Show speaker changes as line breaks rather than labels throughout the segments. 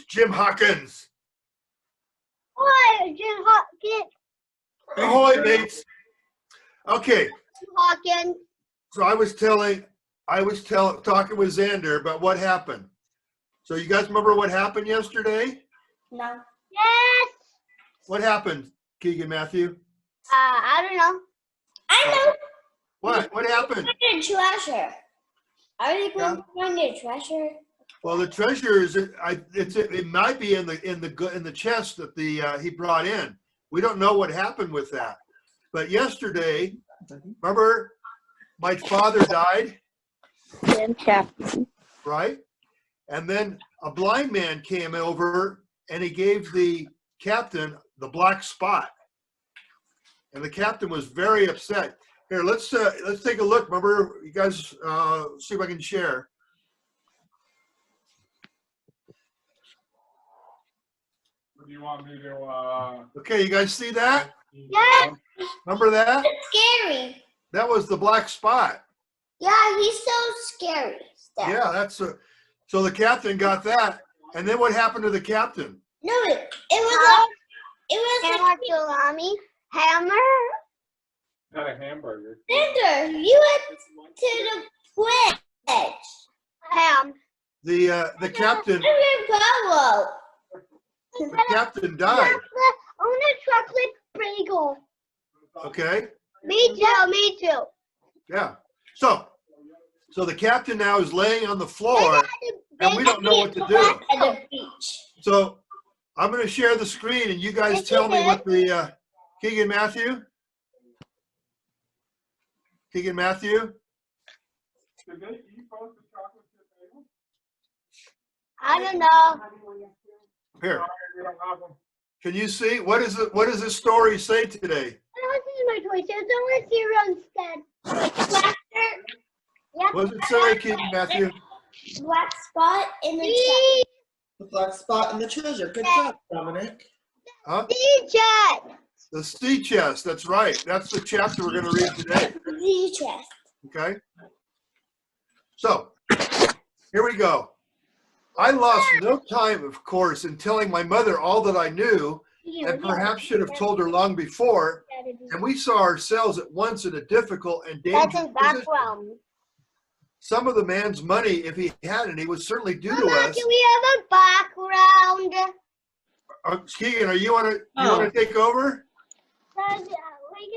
It's Jim Hawkins.
Hi, Jim Hawkins.
Ahoy, mates. Okay.
Jim Hawkins.
So I was talking with Xander about what happened. So you guys remember what happened yesterday?
No. Yes.
What happened, Keegan Matthew?
I don't know.
I know.
What happened?
The treasure. Are you going to find the treasure?
Well, the treasure is it might be in the chest that he brought in. We don't know what happened with that. But yesterday, remember, my father died. Right? And then a blind man came over and he gave the captain the black spot. And the captain was very upset. Here, let's take a look. Remember, you guys, see if I can share.
Do you want me to?
Okay, you guys see that?
Yes.
Remember that?
It's scary.
That was the black spot.
Yeah, he's so scary.
Yeah, so the captain got that. And then what happened to the captain?
No, it was
Hammer, salami, hammer.
Not a hamburger.
Xander, you went to the fridge.
Ham.
The captain. The captain died.
I want a chocolate bagel.
Okay.
Me too.
Yeah. So the captain now is laying on the floor, and we don't know what to do.
At the beach.
So I'm going to share the screen, and you guys tell me what the Keegan Matthew.
Did they eat both the chocolate chip bagels?
I don't know.
Here,
Sorry, we don't have them.
can you see what is it? What does this story say today?
I want to see my toy. So don't want cereal instead. Yep.
What does it say, Keegan Matthew?
Black spot in the chest.
The black spot in the treasure. Good job, Dominic.
Huh?
DJ.
The sea chest. That's right. That's the chapter we're going to read today.
The chest.
Okay. So here we go. I lost no time, of course, in telling my mother all that I knew, and perhaps should have told her long before. And we saw ourselves at once in a difficult and
That's
dangerous
his
position.
background.
Some of the man's money, if he had any, was certainly due to
Mama,
us.
can we have a background?
Keegan, you want to take over?
We can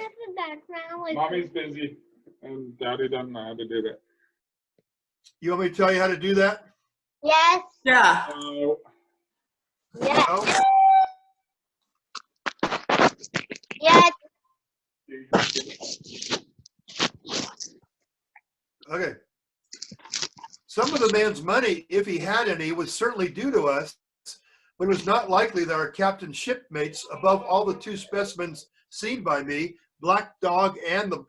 have a background. With
Mommy's busy, and Daddy doesn't know how to do that.
You want me to tell you how to do that?
Yes.
Yeah.
Yes.
No?
Yes.
Okay. Some of the man's money, if he had any, was certainly due to us, but it was not likely that our captain's shipmates, above all the two specimens seen by me, Black Dog and the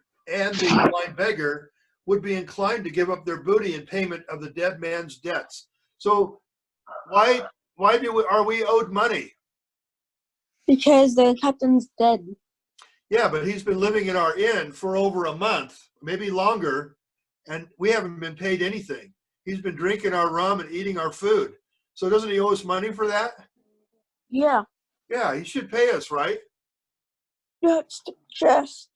blind beggar, would be inclined to give up their booty in payment of the dead man's debts. So why are we owed money?
Because the captain's dead.
Yeah, but he's been living in our inn for over a month, maybe longer, and we haven't been paid anything. He's been drinking our rum and eating our food. So doesn't he owe us money for that?
Yeah.
Yeah, he should pay us, right?
That's the chest.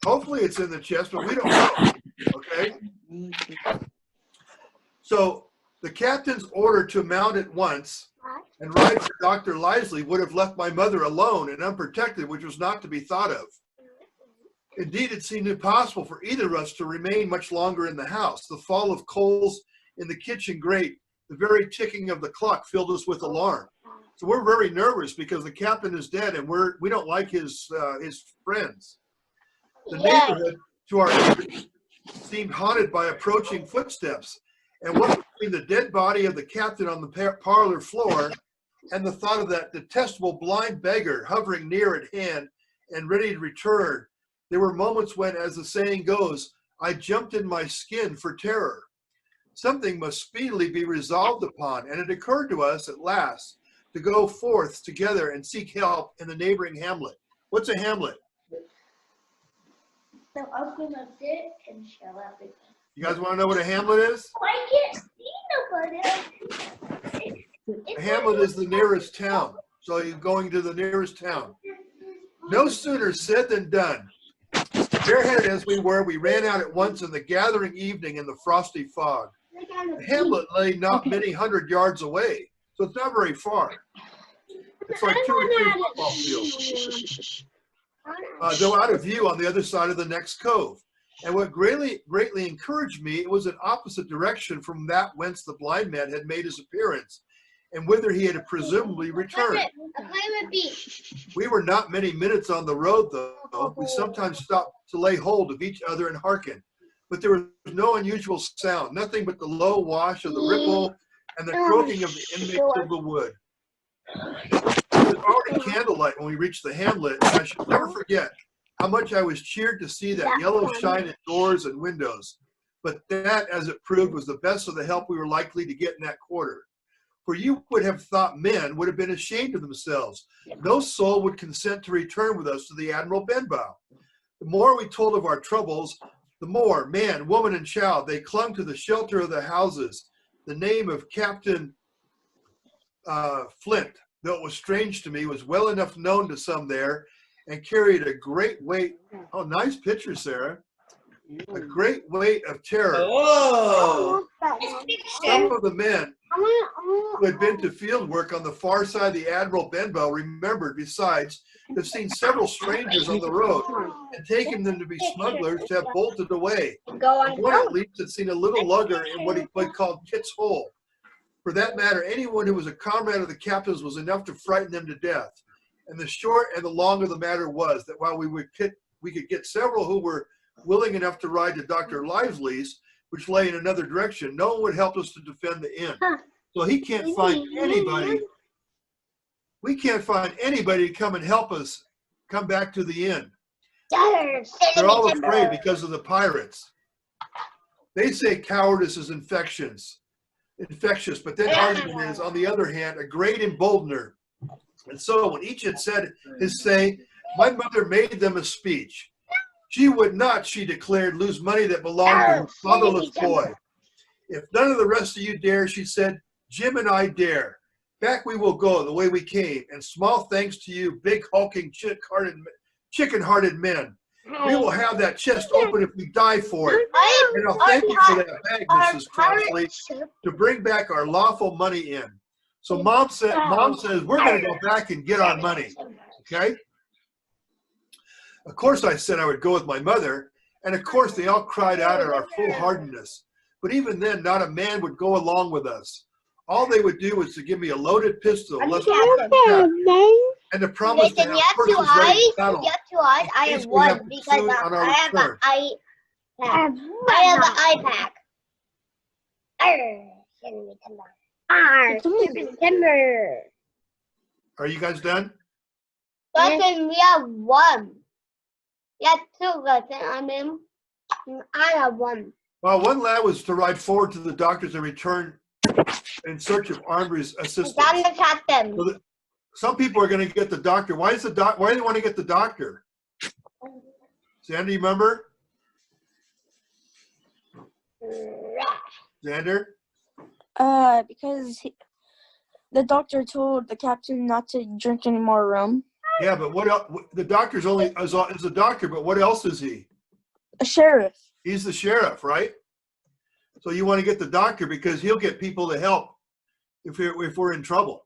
Hopefully it's in the chest, but we don't know. Okay? So the captain's order to mount at once and ride for Dr. Lisley would have left my mother alone and unprotected, which was not to be thought of. Indeed, it seemed impossible for either of us to remain much longer in the house. The fall of coals in the kitchen grate, the very ticking of the clock filled us with alarm. So we're very nervous because the captain is dead and we don't like his friends. The neighborhood to our east seemed haunted by approaching footsteps. And what between the dead body of the captain on the parlor floor and the thought of that detestable blind beggar hovering near at hand and ready to return, there were moments when, as the saying goes, I jumped in my skin for terror. Something must speedily be resolved upon, and it occurred to us at last to go forth together and seek help in the neighboring hamlet. What's a hamlet?
So open up it and show everything.
You guys want to know what a hamlet is?
I can't see nobody.
hamlet is the nearest town. So you're going to the nearest town. No sooner said than done. Bareheaded as we were, we ran out at once in the gathering evening in the frosty fog. The hamlet lay not many 100 yards away, so it's not very far. It's like 2 or 3 football fields. Though out of view on the other side of the next cove. And what greatly encouraged me, it was an opposite direction from that whence the blind man had made his appearance, and whither he had presumably returned. We were not many minutes on the road, though. We sometimes stopped to lay hold of each other and hearken. But there was no unusual sound, nothing but the low wash of the ripple and the croaking of the inmates of the wood. It was already candlelight when we reached the hamlet, and I shall never forget how much I was cheered to see that yellow shine in doors and windows. But that, as it proved, was the best of the help we were likely to get in that quarter. For you would have thought men would have been ashamed of themselves. No soul would consent to return with us to the Admiral Benbow. The more we told of our troubles, the more, man, woman, and child, they clung to the shelter of the houses. The name of Captain Flint, though it was strange to me, was well enough known to some there, and carried a great weight. Oh, nice picture, Sarah. A great weight of terror.
Oh,
Some of the men who had been to field work on the far side of the Admiral Benbow remembered, besides, to have seen several strangers on the road and taken them to be smugglers to have bolted away. One at least had seen a little lugger in what he called Kit's Hole. For that matter, anyone who was a comrade of the captain's was enough to frighten them to death. And the short and the long of the matter was that while we could get several who were willing enough to ride to Dr. Lively's, which lay in another direction, no one would help us to defend the inn. So he can't find anybody. We can't find anybody to come and help us come back to the inn. They're all afraid because of the pirates. They say cowardice is infectious, but then argument is, on the other hand, a great emboldener. And so when each had said his say, my mother made them a speech. She would not, she declared, lose money that belonged to her fatherless boy. If none of the rest of you dare, she said, Jim and I dare. Back we will go the way we came, and small thanks to you, big hulking, chicken-hearted men. We will have that chest open if we die for it. And I'll thank you for that bag, Mrs. Crossley, to bring back our lawful money in. So Mom says we're going to go back and get our money. Okay? Of course, I said I would go with my mother, and of course they all cried out at our foolhardiness. But even then, not a man would go along with us. All they would do was to give me a loaded pistol, and to promise to have horses ready to battle.
I have one because I have an iPad. Timber.
Are you guys done?
Listen, we have one. We have two, listen. I have one.
Well, one lad was to ride forward to the doctors and return in search of armed assistance.
I'm the captain.
So some people are going to get the doctor. Why do they want to get the doctor? Xander, you remember? Xander?
Because the doctor told the captain not to drink any more rum.
Yeah, but what else? The doctor's only is a doctor, but what else is he?
A sheriff.
He's the sheriff, right? So you want to get the doctor because he'll get people to help if we're in trouble.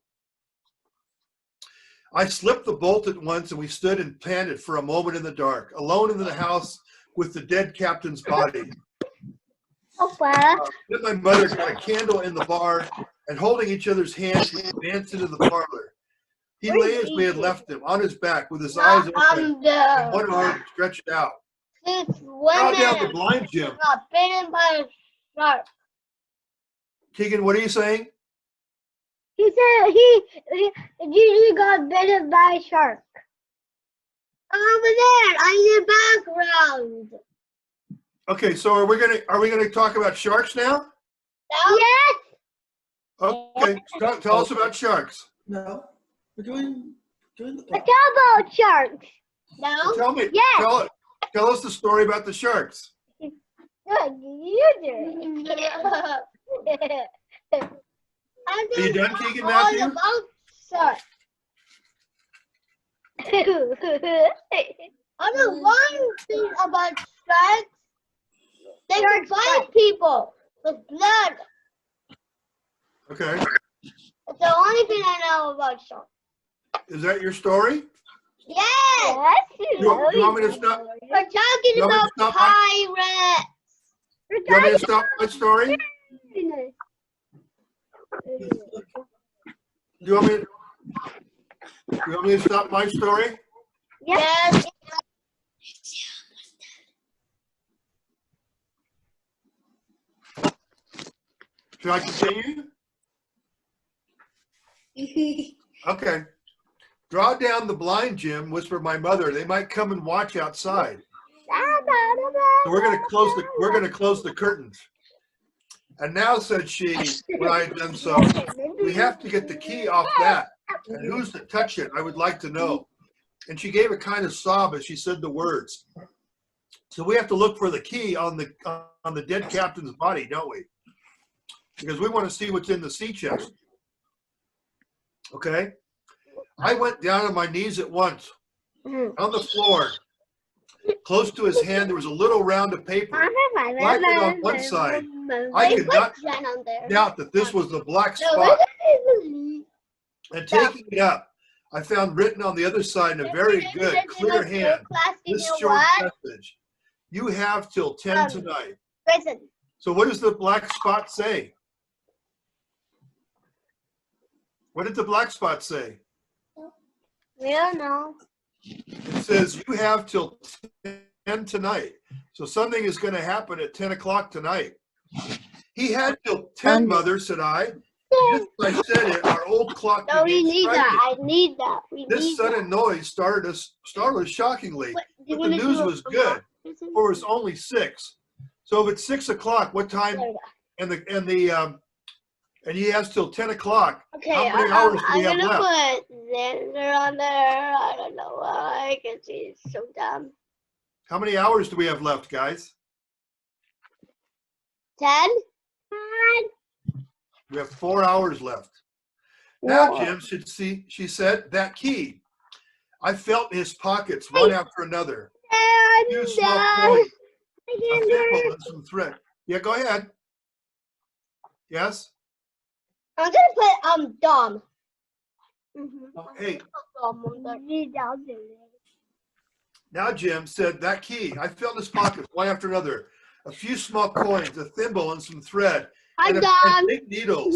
I slipped the bolt at once, and we stood and panted for a moment in the dark, alone in the house with the dead captain's body. Then my mother got a candle in the bar, and holding each other's hands, we advanced into the parlor. He lay as we had left him, on his back, with his eyes open and one arm stretched out. Draw down the blind, Jim.
Got bitten by a shark.
Keegan, what are you saying?
He said he got bitten by a shark.
Over there, on the background.
Okay, so are we gonna talk about sharks now?
Yes.
Okay, tell us about sharks.
no. We're doing the
But how about sharks?
No.
Tell me.
Yes.
Tell us the story about the sharks.
Good, you do.
Are you done, Keegan
all
Matthew?
about sex. I don't one thing about sex. They can fight people with blood.
Okay.
That's the only thing I know about sex.
Is that your story?
Yes.
You want me to stop?
We're talking
You want me to
about
stop my-
pirates.
You want me to stop my story? Do you want me to stop my story?
Yes.
Should I continue? Okay. Draw down the blind, Jim, whispered my mother. They might come and watch outside. So we're gonna close the curtains. And now, said she, when I had done so, we have to get the key off that. And who's to touch it? I would like to know. And she gave a kind of sob as she said the words. So we have to look for the key on the dead captain's body, don't we? Because we want to see what's in the sea chest. Okay? I went down on my knees at once. On the floor, close to his hand, there was a little round of paper. Blackened on one side. I could not doubt that this was the black spot. And taking it up, I found written on the other side in a very good, clear hand, this short message. You have till 10 tonight. So what does the black spot say? What did the black spot say?
We don't know.
It says you have till 10 tonight. So something is going to happen at 10 o'clock tonight. He had till 10, Mother, said I. Just as I said it, our old clock
No, we
began
need
striking.
that. I need that.
This sudden noise startled us shockingly, but the news was good, for it was only 6. So if it's 6 o'clock, what time? And he has till 10 o'clock.
Okay,
How many hours do we have
I'm gonna
left?
put Xander on there. I don't know why, because he's so dumb.
How many hours do we have left, guys?
10?
We have 4 hours left. Now, Jim should see, she said, that key. I felt in his pockets one after another. A few small coins, a thimble, and some thread. Yeah, go ahead. Yes?
I'm gonna put Dom.
Hey,
Dom.
now Jim said, that key. I felt in his pockets one after another. A few small coins, a thimble, and some thread.
Hi,
And
Dom.
big needles.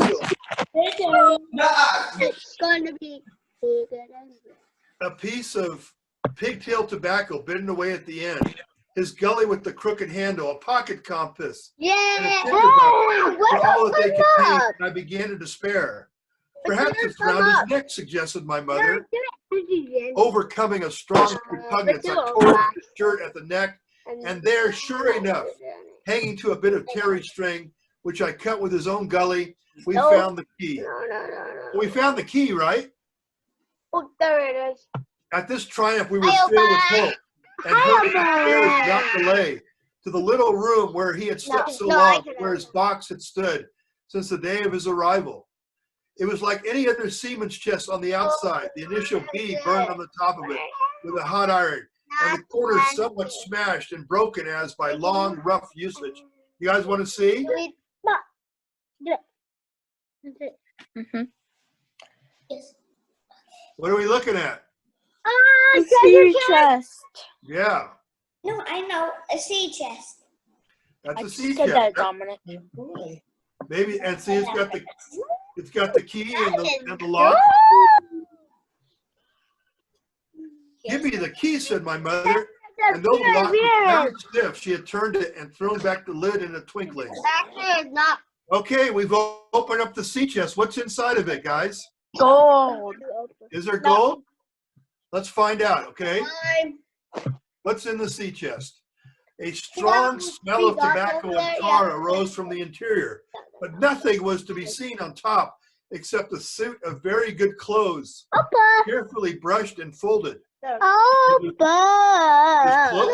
It's going to be bigger than
A piece of pigtail tobacco bitten away at the end. His gully with the crooked handle, a pocket compass.
yeah.
And a tinderbox
What
for all that they
opened
contained,
up?
and I began to despair. Perhaps it's around his neck, suggested my mother, overcoming a strong repugnance. I tore his shirt at the neck, and there, sure enough, hanging to a bit of terry string, which I cut with his own gully, we found the key.
No.
We found the key, right?
Oh, there it is.
At this triumph, we were filled with hope, and hurried upstairs without delay to the little room where he had slept so long, where his box had stood since the day of his arrival. It was like any other seaman's chest on the outside, the initial B burned on the top of it with a hot iron, and the corners somewhat smashed and broken as by long, rough usage. You guys want to see? What are we looking at?
Sea chest.
Yeah,
No, I know. A sea chest.
that's
I
a sea
said that,
chest.
Dominic.
Boy.
Maybe, and see, it's got the key and the lock. Give me the key, said my mother. And though the lock was very stiff, she had turned it and thrown back the lid in a twinkling.
Actually, it's not.
Okay, we've opened up the sea chest. What's inside of it, guys?
Gold.
Is there gold? Let's find out, okay? What's in the sea chest? A strong smell of tobacco and tar arose from the interior, but nothing was to be seen on top except a suit of very good clothes, carefully brushed and folded.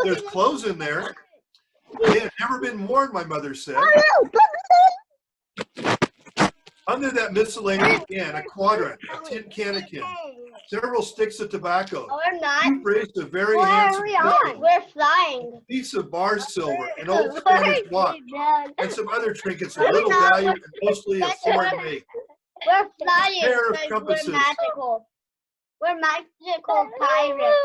There's clothes in there. They had never been worn, my mother said. Under that miscellaneous can, a quadrant, a tin cannikin, several sticks of tobacco,
We're not.
two braces of very
Where are
handsome
we
jewelry,
on? We're flying.
a piece of bar silver, an old Spanish watch, and some other trinkets of little
not.
value and mostly of foreign make.
We're flying
pair of
because
compasses.
we're magical. We're magical pirates.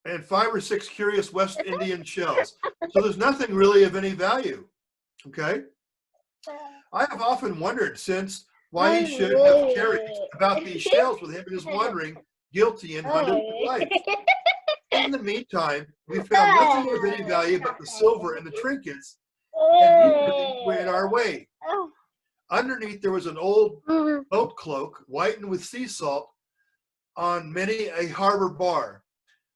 And 5 or 6 curious West Indian shells. So there's nothing really of any value. Okay? I have often wondered since why he should have carried about these shells with him and is wandering, guilty and hunted for life. In the meantime, we found nothing of any value but the silver and the trinkets, and neither of these were in our way. Underneath there was an old boat cloak, whitened with sea salt, on many a harbor bar.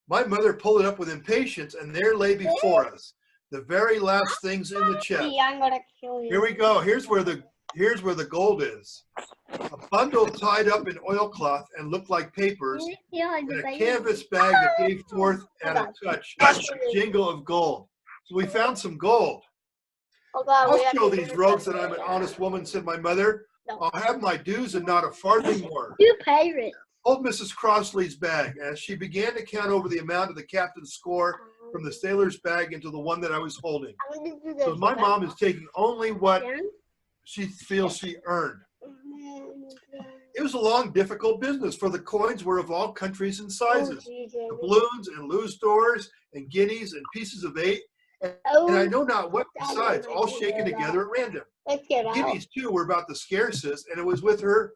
My mother pulled it up with impatience, and there lay before us the very last things in the chest.
I'm gonna kill you.
Here we go. Here's where the gold is. A bundle tied up in oilcloth and looked like papers, and a canvas bag that gave forth at a touch a jingle of gold. So we found some gold. I'll show these rogues that I'm an honest woman, said my mother. I'll have my dues and not a farthing more.
You pirates.
Old Mrs. Crossley's bag, as she began to count over the amount of the captain's score from the sailor's bag into the one that I was holding. So my mom is taking only what she feels she earned. It was a long, difficult business, for the coins were of all countries and sizes. Doubloons and louis-d'ors and guineas and pieces of 8, and I know not what besides, all shaken together at random. Guineas, too, were about the scarcest, and it was with her,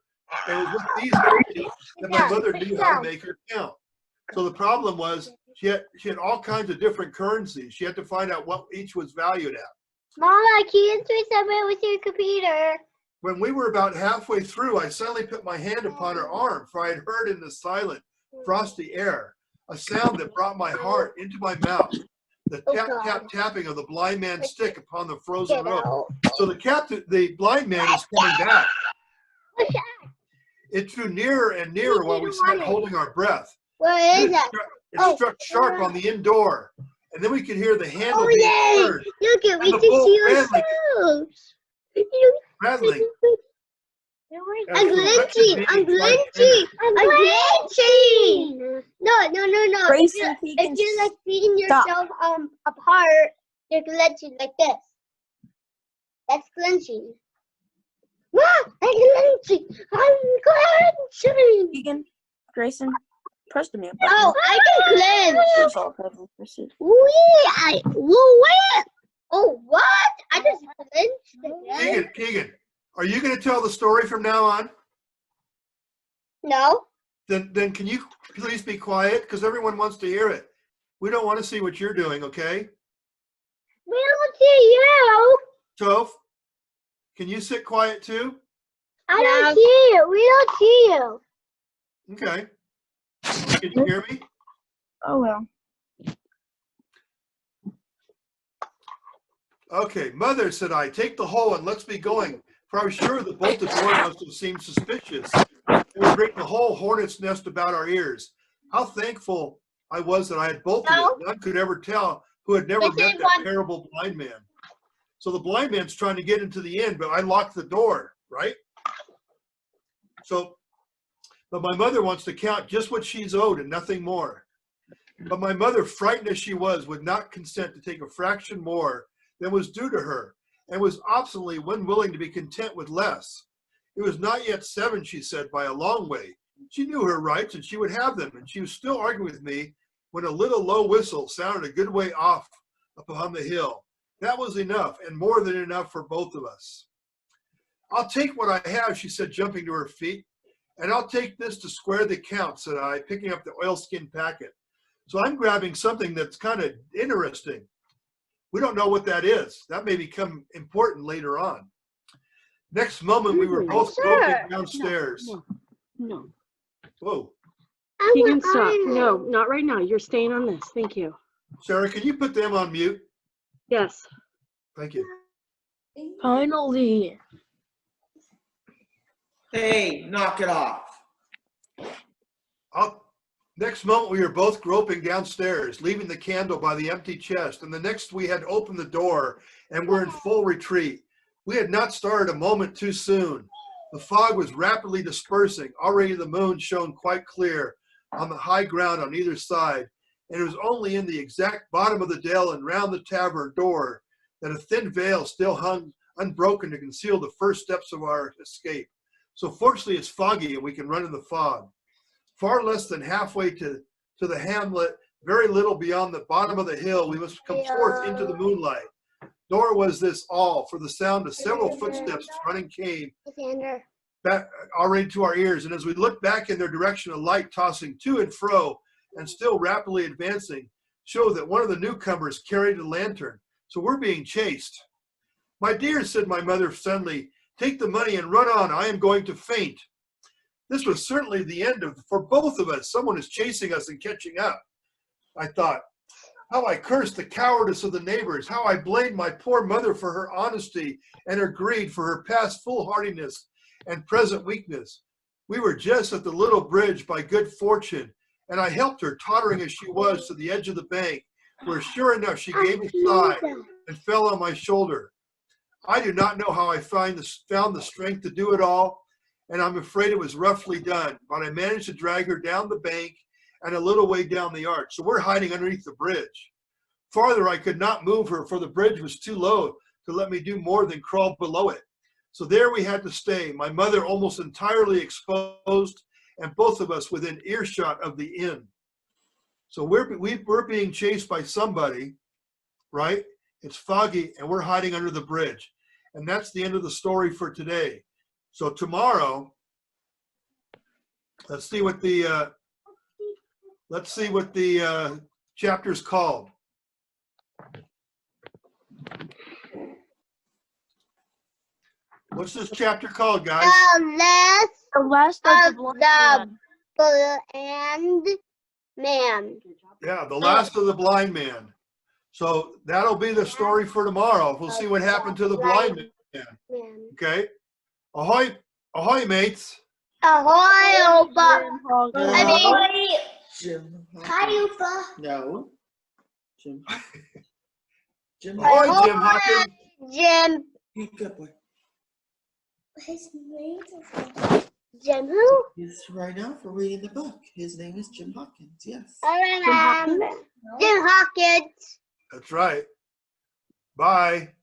it was with these guineas that my mother knew how to make her count. So the problem was she had all kinds of different currencies. She had to find out what each was valued at.
Mama, can you do something with your computer?
When we were about halfway through, I suddenly put my hand upon her arm, for I had heard in the silent, frosty air a sound that brought my heart into my mouth, the tap, tap, tapping of the blind man's stick upon the frozen road. So the blind man is coming back. It drew nearer and nearer while we sat holding our breath.
Where is it?
It struck sharp on the inn door, and then we could hear the handle
Oh,
being
yay!
turned,
Look at, we
the
can
bolt
see
rattling.
ourselves.
rattling.
I'm glitching. I'm glitching. I'm glitching. No.
Grayson,
If you're like beating yourself apart, you're glitching like this. That's glitching. I'm glitching. I'm glitching.
Keegan, Grayson, press the mute
Oh, I can glitch.
button.
Oh, what? I just glitched again.
Keegan, are you going to tell the story from now on?
No.
Then can you please be quiet, because everyone wants to hear it. We don't want to see what you're doing, okay?
We don't see you.
Toph, can you sit quiet too?
I don't see you. We don't see you.
Okay. Can you hear me?
Oh well.
Okay, Mother, said I, take the hoe and let's be going, for I was sure the bolted door must have seemed suspicious. It would bring the whole hornet's nest about our ears. How thankful I was that I had bolted it. None could ever tell who had never met that terrible blind man. So the blind man's trying to get into the inn, but I locked the door, right? So, but my mother wants to count just what she's owed and nothing more. But my mother, frightened as she was, would not consent to take a fraction more than was due to her, and was obstinately unwilling to be content with less. It was not yet 7, she said, by a long way. She knew her rights, and she would have them, and she was still arguing with me when a little low whistle sounded a good way off upon the hill. That was enough, and more than enough for both of us. I'll take what I have, she said, jumping to her feet, and I'll take this to square the count, said I, picking up the oilskin packet. So I'm grabbing something that's kind of interesting. We don't know what that is. That may become important later on. Next moment, we were both broken downstairs.
No.
Whoa.
Keegan, stop. No, not right now. You're staying on this. Thank you.
Sarah, can you put them on mute?
Yes.
Thank you.
Finally.
Hey, knock it off.
Next moment, we were both groping downstairs, leaving the candle by the empty chest, and the next we had opened the door and were in full retreat. We had not started a moment too soon. The fog was rapidly dispersing. Already the moon shone quite clear on the high ground on either side, and it was only in the exact bottom of the dell and round the tavern door that a thin veil still hung unbroken to conceal the first steps of our escape. So fortunately it's foggy and we can run in the fog. Far less than halfway to the hamlet, very little beyond the bottom of the hill, we must come forth into the moonlight. Nor was this all, for the sound of several footsteps running came back already to our ears, and as we looked back in their direction, a light tossing to and fro and still rapidly advancing showed that one of the newcomers carried a lantern. So we're being chased. "My dear," said my mother suddenly, "take the money and run on. I am going to faint." This was certainly the end for both of us. Someone is chasing us and catching up. I thought, how I cursed the cowardice of the neighbors, how I blamed my poor mother for her honesty and her greed, for her past foolhardiness and present weakness. We were just at the little bridge by good fortune, and I helped her, tottering as she was, to the edge of the bank, where sure enough she gave a sigh and fell on my shoulder. I do not know how I found the strength to do it all, and I'm afraid it was roughly done, but I managed to drag her down the bank and a little way down the arch. So we're hiding underneath the bridge. Farther, I could not move her, for the bridge was too low to let me do more than crawl below it. So there we had to stay, my mother almost entirely exposed, and both of us within earshot of the inn. So we're being chased by somebody, right? It's foggy, and we're hiding under the bridge. And that's the end of the story for today. So tomorrow, let's see what the chapter's called. What's this chapter called, guys?
The last of the
blind man.
Yeah, the last of the blind man. So that'll be the story for tomorrow. We'll see what happened to the blind man. Okay. Ahoy, ahoy, mates.
Ahoy, Opa.
Jim.
Hi, Opa.
No. Jim. Jim.
Ahoy, Jim Hawkins.
Jim.
You good boy.
His name is
Jim who?
He's right now for reading the book. His name is Jim Hawkins. Yes.
I remember. Jim Hawkins.
That's right. Bye.